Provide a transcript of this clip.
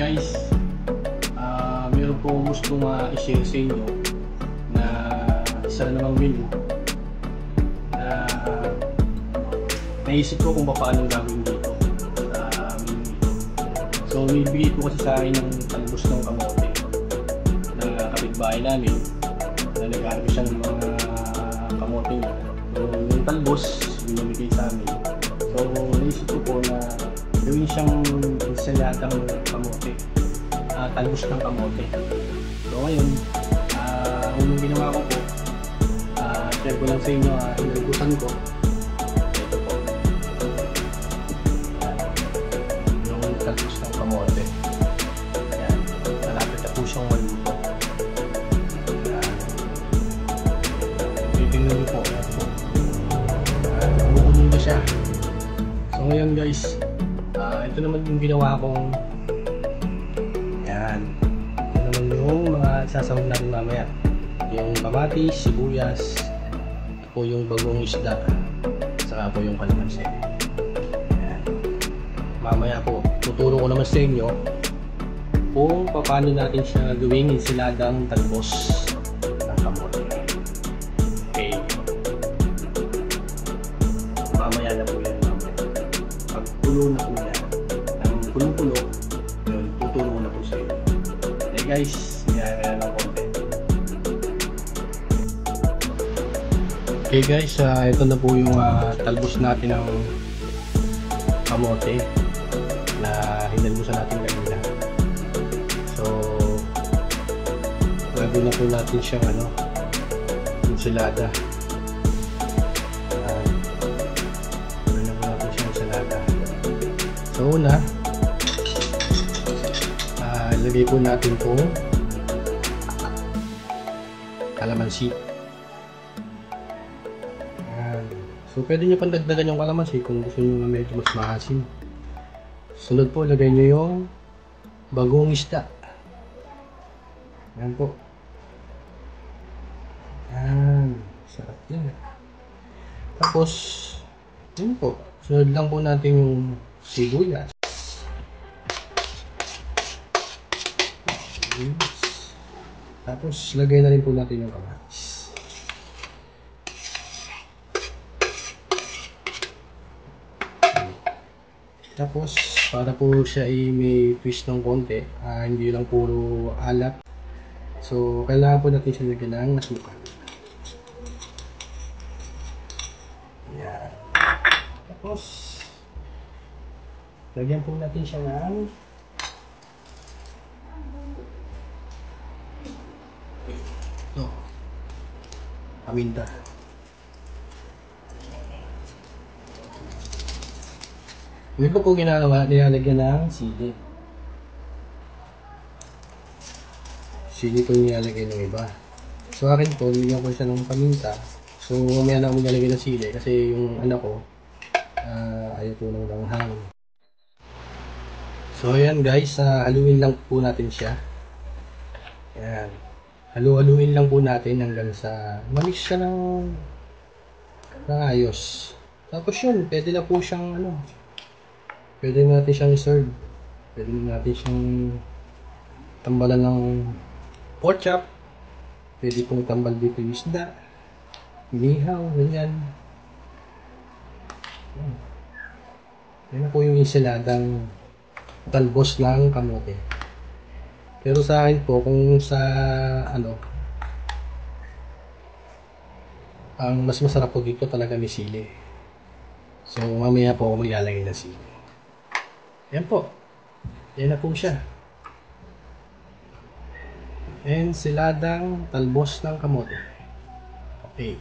guys, meron po gustong i-share sa inyo na isa na namang menu na naisip ko kung paano gagawin dito sa menu ito. So bibigay po kasi sa akin ng talbos ng kamote na kapitbahay namin na nag-harvest siya ng mga kamote niya. So yung talbos binibigay sa amin. So naisip ko po na gawin siyang ensaladang kamote, talbos ng kamote. So ngayon, unang ginawa ko po, share ko lang sa inyo, inalbusan ko. Ito po, yung talbos ng kamote. Ayan, malapit na po siyang maluto. Titingnan niyo po, ayan po. Bumukunin na siya. So ngayon guys, ito naman yung ginawa kong yan. Ito naman yung mga sasawag natin mamaya. Yung kamatis, sibuyas, ito po yung bagong isda, saka po yung kalamansi. Yan. Mamaya po, tuturo ko naman sa inyo kung paano natin siya gawing ensaladang talbos ng kamote. Okay. Mamaya na po yan. Pag pulo na po yan, pulo-pulo, yun, tutulong ko na po sa iyo. Okay guys, mayroon ng konti. Okay guys, ito na po yung talbos natin ng kamote na hinalbusan natin kanina. So, gagawin na po natin siyang ensalada. Gagawin na po natin siyang ensalada. So, una, ilagay po natin itong kalamansi. Ayan. So pwede nyo pang dagdagan yung kalamansi kung gusto nyo medyo mas maasim. Sunod po, ilagay nyo yung bagong isda. Ayan po. Ayan. Sarap yan. Tapos, yun po. Sunod lang po natin yung sibuyas. Tapos lagay na rin po natin yung kamatis. Tapos para po siya ay may twist ng konti, hindi lang puro alat. So kailangan po natin siya lagyan ng asukal. Yan. Tapos lagyan po natin siya ng paminta. Hindi ko po ginagawa, nilalagyan ng sili. Sili po nilalagay ng iba. So akin po, nilagyan ko siya ng paminta. So mamaya na ako nilalagay ng sili kasi yung anak ko ayaw po ng langhang. So ayan guys, haluin lang po natin siya. Ayan. Halu-haluin lang po natin hanggang sa mix siya ng ayos. Tapos yun, pwede na po siyang pwede natin siyang serve. Pwede natin siyang tambalan ng pork chop. Pwede pong tambal dito yung isda, inihaw, ganyan. Yan na po yung ensaladang talbos ng kamote. Pero sa akin po, kung sa ang mas masarap po dito talaga may sili. So mamaya po ako maglalagay ng sili. Yan po. Yan na po siya. Ensaladang talbos ng kamote. Okay.